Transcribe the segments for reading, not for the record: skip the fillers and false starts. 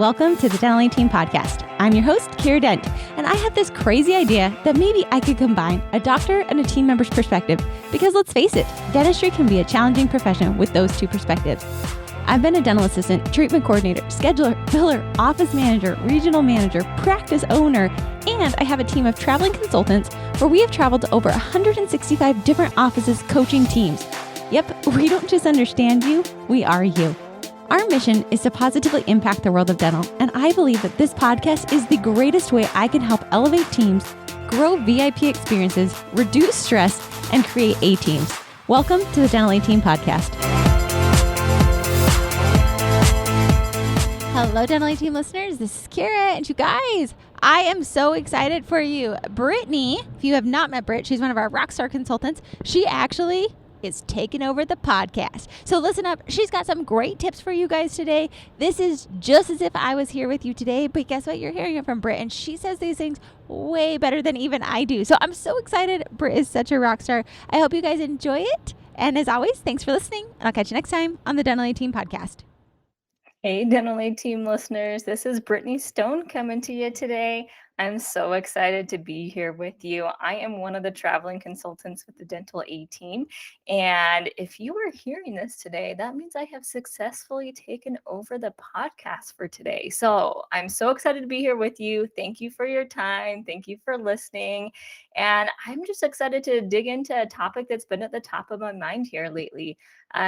Welcome to the Dental Team Podcast. I'm your host, Kira Dent, and I have this crazy idea that maybe I could combine a doctor and a team member's perspective because let's face it, dentistry can be a challenging profession with those two perspectives. I've been a dental assistant, treatment coordinator, scheduler, biller, office manager, regional manager, practice owner, and I have a team of traveling consultants where we have traveled to over 165 different offices coaching teams. Yep, we don't just understand you, we are you. Our mission is to positively impact the world of dental, and I believe that this podcast is the greatest way I can help elevate teams, grow VIP experiences, reduce stress, and create A-teams. Welcome to the Dental Team Podcast. Hello, Dental Team listeners. This is Kira, and you guys, I am so excited for you. Brittany, if you have not met Brit, she's one of our rockstar consultants. She actually is taking over the podcast. So listen up. She's got some great tips for you guys today. This is just as if I was here with you today, but guess what? You're hearing it from Brit, and she says these things way better than even I do. So I'm so excited. Brit is such a rock star. I hope you guys enjoy it. And as always, thanks for listening. And I'll catch you next time on the Dental Team Podcast. Hey, Dental Team listeners. This is Brittany Stone coming to you today. I'm so excited to be here with you. I am one of the traveling consultants with the Dental A Team. And if you are hearing this today, that means I have successfully taken over the podcast for today. So I'm so excited to be here with you. Thank you for your time. Thank you for listening. And I'm just excited to dig into a topic that's been at the top of my mind here lately.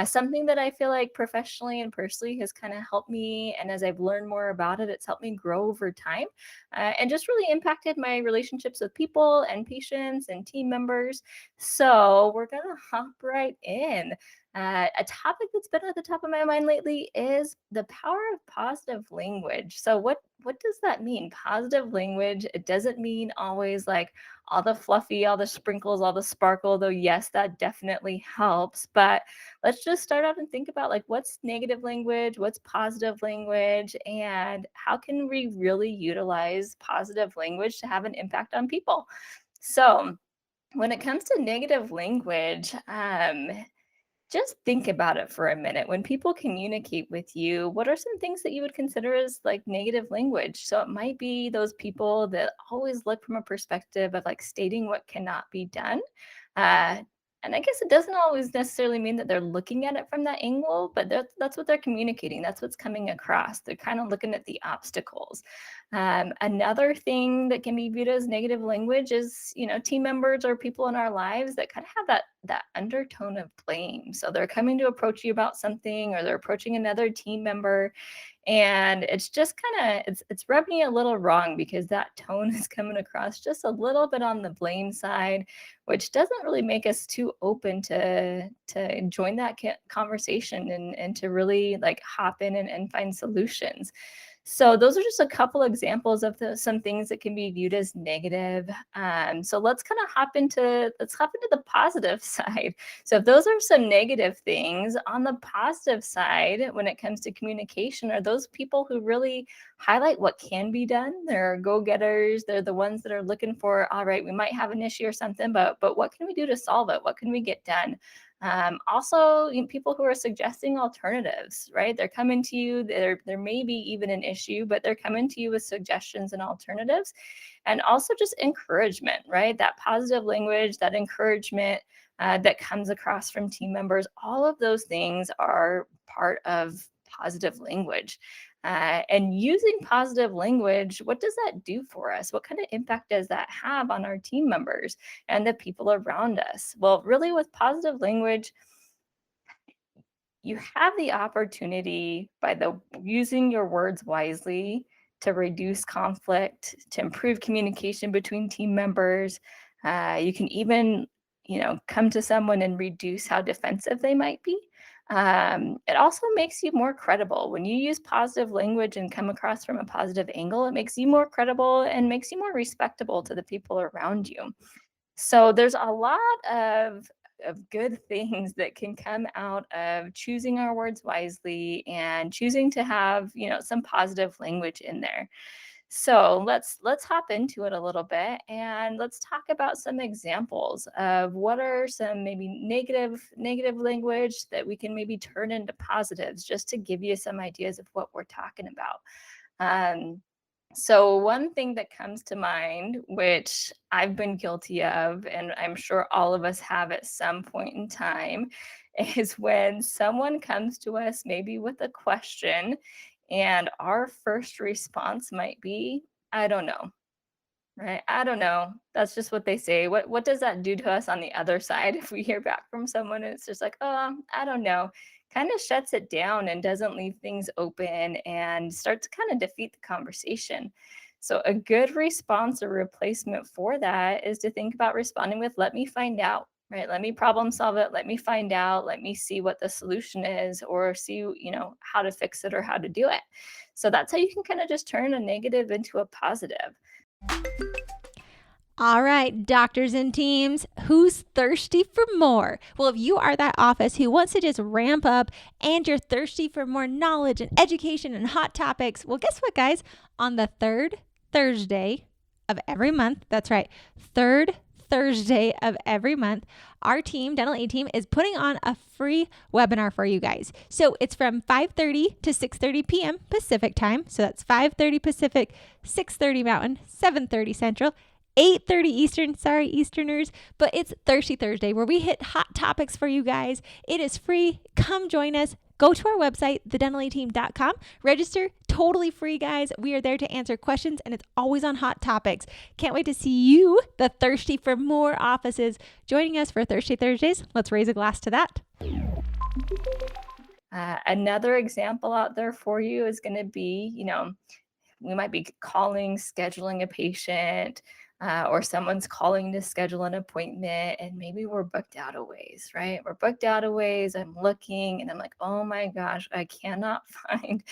Something that I feel like professionally and personally has kind of helped me. And as I've learned more about it, it's helped me grow over time and just really impacted my relationships with people and patients and team members. So we're going to hop right in. A topic that's been at the top of my mind lately is the power of positive language. So what does that mean? Positive language, it doesn't mean always like all the fluffy, all the sprinkles, all the sparkle, though yes, that definitely helps. But let's just start out and think about like what's negative language, what's positive language, and how can we really utilize positive language to have an impact on people? So when it comes to negative language, just think about it for a minute. When people communicate with you, what are some things that you would consider as like negative language? So it might be those people that always look from a perspective of like stating what cannot be done. And I guess it doesn't always necessarily mean that they're looking at it from that angle, but that's what they're communicating. That's what's coming across. They're kind of looking at the obstacles. Another thing that can be viewed as negative language is, team members or people in our lives that kind of have that undertone of blame. So they're coming to approach you about something, or they're approaching another team member, and it's just kind of it's rubbing you a little wrong because that tone is coming across just a little bit on the blame side, which doesn't really make us too open to join that conversation and to really like hop in and find solutions. So those are just a couple examples of some things that can be viewed as negative. So let's kind of hop into the positive side. So if those are some negative things, on the positive side, when it comes to communication, are those people who really highlight what can be done. They're go-getters. They're the ones that are looking for, all right, we might have an issue or something, but what can we do to solve it? What can we get done? Also, people who are suggesting alternatives, right? They're coming to you, there may be even an issue, but they're coming to you with suggestions and alternatives. And also just encouragement, right? That positive language, that encouragement that comes across from team members, all of those things are part of positive language. And using positive language, what does that do for us? What kind of impact does that have on our team members and the people around us? Well, really with positive language, you have the opportunity by using your words wisely to reduce conflict, to improve communication between team members. You can even, come to someone and reduce how defensive they might be. It also makes you more credible. When you use positive language and come across from a positive angle, it makes you more credible and makes you more respectable to the people around you. So there's a lot of good things that can come out of choosing our words wisely and choosing to have, some positive language in there. So let's hop into it a little bit, and let's talk about some examples of what are some maybe negative language that we can maybe turn into positives, just to give you some ideas of what we're talking about. So one thing that comes to mind, which I've been guilty of, and I'm sure all of us have at some point in time, is when someone comes to us maybe with a question, and our first response might be, I don't know. Right. I don't know. That's just what they say. What does that do to us on the other side if we hear back from someone and it's just like, "Oh, I don't know." Kind of shuts it down and doesn't leave things open and starts to kind of defeat the conversation. So a good response or replacement for that is to think about responding with, "Let me find out." Right? Let me problem solve it. Let me find out. Let me see what the solution is or see, how to fix it or how to do it. So that's how you can kind of just turn a negative into a positive. All right, doctors and teams, who's thirsty for more? Well, if you are that office who wants to just ramp up and you're thirsty for more knowledge and education and hot topics, well, guess what, guys? On the third Thursday of every month, that's right, third Thursday of every month, our team, Dental A Team, is putting on a free webinar for you guys. So it's from 5:30 to 6:30 p.m. Pacific time. So that's 5:30 Pacific, 6:30 Mountain, 7:30 Central. 8:30 Eastern, sorry Easterners, but it's Thirsty Thursday where we hit hot topics for you guys. It is free. Come join us. Go to our website, thedentalateam.com. Register, totally free, guys. We are there to answer questions, and it's always on hot topics. Can't wait to see you, the thirsty for more offices, joining us for Thirsty Thursdays. Let's raise a glass to that. Another example out there for you is going to be, we might be calling, scheduling a patient, or someone's calling to schedule an appointment, and maybe we're booked out a ways, right? We're booked out a ways. I'm looking and I'm like, oh my gosh, I cannot find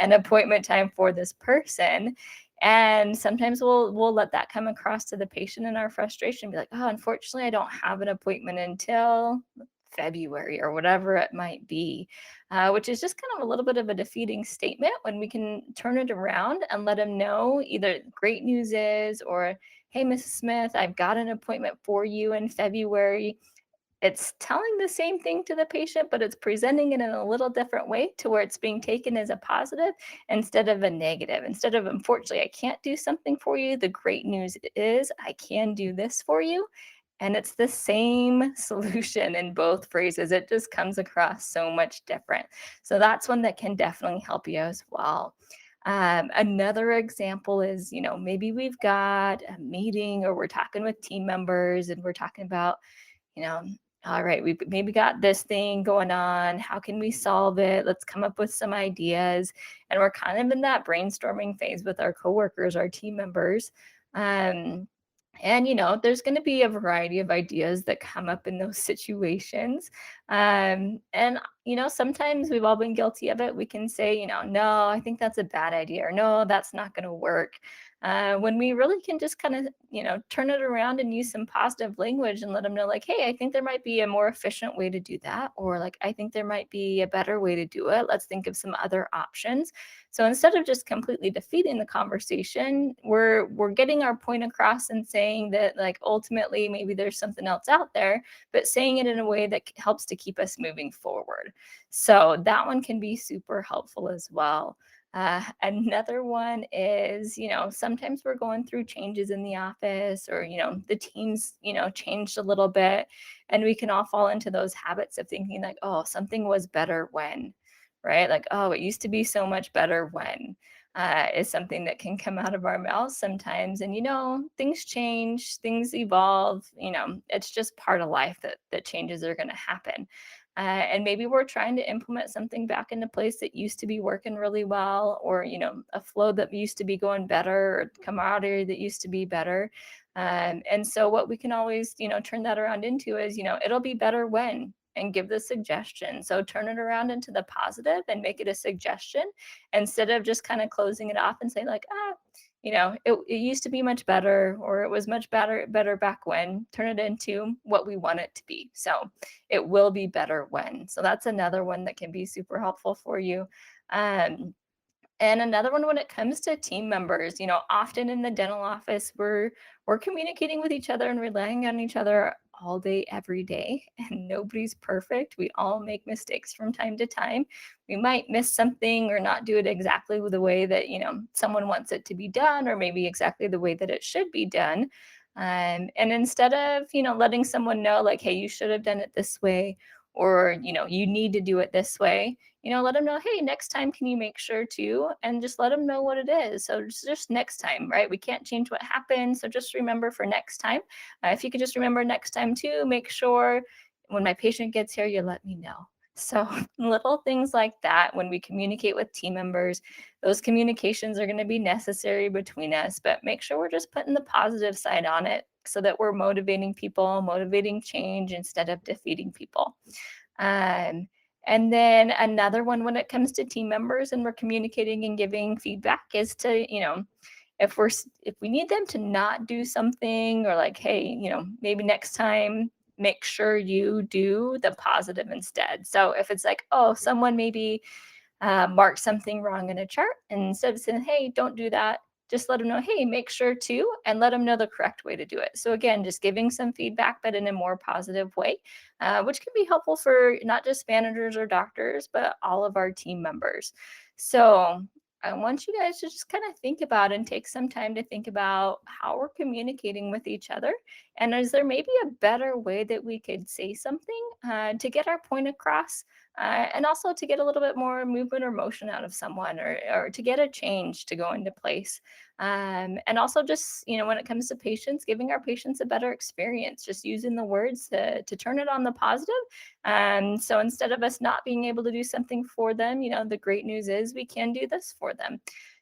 an appointment time for this person. And sometimes we'll let that come across to the patient in our frustration, be like, oh, unfortunately, I don't have an appointment until February or whatever it might be, which is just kind of a little bit of a defeating statement when we can turn it around and let them know either great news is or, hey, Mrs. Smith, I've got an appointment for you in February. It's telling the same thing to the patient, but it's presenting it in a little different way to where it's being taken as a positive instead of a negative. Instead of, unfortunately, I can't do something for you, the great news is I can do this for you. And it's the same solution in both phrases. It just comes across so much different. So that's one that can definitely help you as well. Another example is, maybe we've got a meeting or we're talking with team members and we're talking about, you know, all right, we've maybe got this thing going on. How can we solve it? Let's come up with some ideas. And we're kind of in that brainstorming phase with our coworkers, our team members. Um, and, there's going to be a variety of ideas that come up in those situations. And, sometimes we've all been guilty of it. We can say, no, I think that's a bad idea, or no, that's not going to work. When we really can just kind of, turn it around and use some positive language and let them know, like, hey, I think there might be a more efficient way to do that. Or like, I think there might be a better way to do it. Let's think of some other options. So instead of just completely defeating the conversation, we're getting our point across and saying that, like, ultimately maybe there's something else out there, but saying it in a way that helps to keep us moving forward. So that one can be super helpful as well. Another one is, sometimes we're going through changes in the office or, the team's, changed a little bit. And we can all fall into those habits of thinking like, oh, something was better when, right? Like, oh, it used to be so much better when, is something that can come out of our mouths sometimes. And, things change, things evolve, it's just part of life that changes are going to happen. And maybe we're trying to implement something back into place that used to be working really well, or, a flow that used to be going better, or camaraderie that used to be better. And so what we can always, turn that around into is, it'll be better when, and give the suggestion. So turn it around into the positive and make it a suggestion instead of just kind of closing it off and saying like, it used to be much better, or it was much better back when. Turn it into what we want it to be. So it will be better when. So that's another one that can be super helpful for you. And another one, when it comes to team members, often in the dental office, we're communicating with each other and relying on each other all day, every day, and nobody's perfect. We all make mistakes from time to time. We might miss something or not do it exactly the way that, someone wants it to be done, or maybe exactly the way that it should be done. And instead of, letting someone know like, hey, you should have done it this way, or, you need to do it this way, let them know, hey, next time, can you make sure to, and just let them know what it is. So just next time, right? We can't change what happened. So just remember for next time. If you could just remember next time too, make sure when my patient gets here, you let me know. So little things like that, when we communicate with team members, those communications are going to be necessary between us, but make sure we're just putting the positive side on it so that we're motivating people, motivating change instead of defeating people. And then another one, when it comes to team members and we're communicating and giving feedback, is to, if we need them to not do something, or like, hey, maybe next time, make sure you do the positive instead. So if it's like, oh, someone maybe marked something wrong in a chart, and instead of saying, hey, don't do that, just let them know, hey, make sure to, and let them know the correct way to do it. So again, just giving some feedback, but in a more positive way, which can be helpful for not just managers or doctors, but all of our team members. So I want you guys to just kind of think about and take some time to think about how we're communicating with each other. And is there maybe a better way that we could say something to get our point across? And also to get a little bit more movement or motion out of someone, or to get a change to go into place. And also just, when it comes to patients, giving our patients a better experience, just using the words to turn it on the positive. So instead of us not being able to do something for them, the great news is we can do this for them.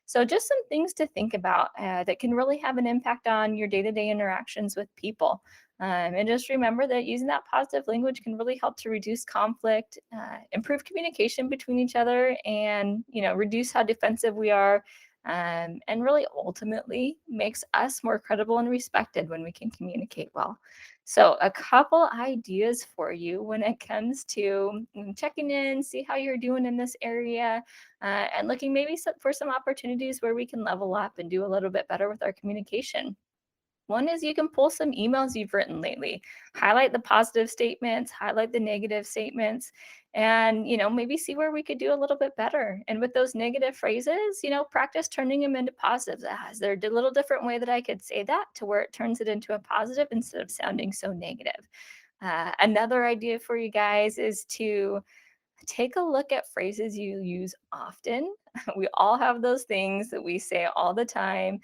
So just some things to think about that can really have an impact on your day-to-day interactions with people. And just remember that using that positive language can really help to reduce conflict, improve communication between each other, and reduce how defensive we are, and really ultimately makes us more credible and respected when we can communicate well. So a couple ideas for you when it comes to checking in, see how you're doing in this area, and looking maybe for some opportunities where we can level up and do a little bit better with our communication. One is you can pull some emails you've written lately, highlight the positive statements, highlight the negative statements, and maybe see where we could do a little bit better. And with those negative phrases, practice turning them into positives. Is there a little different way that I could say that to where it turns it into a positive instead of sounding so negative? Another idea for you guys is to take a look at phrases you use often. We all have those things that we say all the time.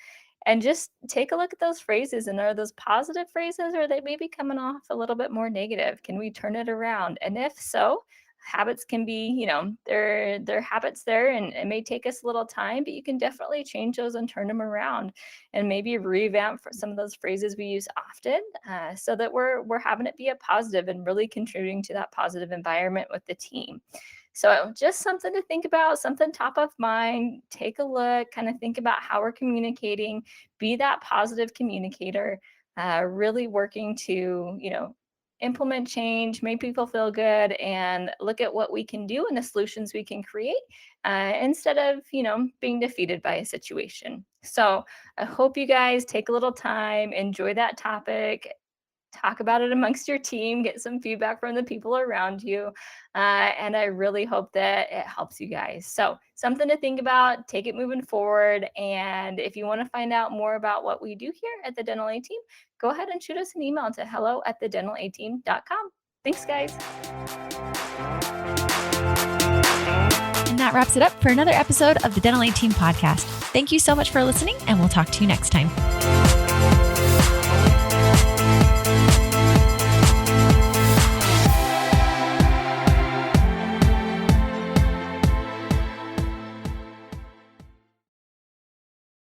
And just take a look at those phrases, and are those positive phrases, or are they maybe coming off a little bit more negative? Can we turn it around? And if so, habits can be, they're habits there, and it may take us a little time, but you can definitely change those and turn them around, and maybe revamp for some of those phrases we use often, so that we're having it be a positive and really contributing to that positive environment with the team. So just something to think about, something top of mind. Take a look, kind of think about how we're communicating, be that positive communicator, really working to, implement change, make people feel good, and look at what we can do and the solutions we can create, instead of, being defeated by a situation. So I hope you guys take a little time, enjoy that topic, talk about it amongst your team, get some feedback from the people around you. And I really hope that it helps you guys. So something to think about, take it moving forward. And if you want to find out more about what we do here at the Dental A Team, go ahead and shoot us an email to hello@thedentalateam.com. Thanks, guys. And that wraps it up for another episode of the Dental A Team podcast. Thank you so much for listening, and we'll talk to you next time.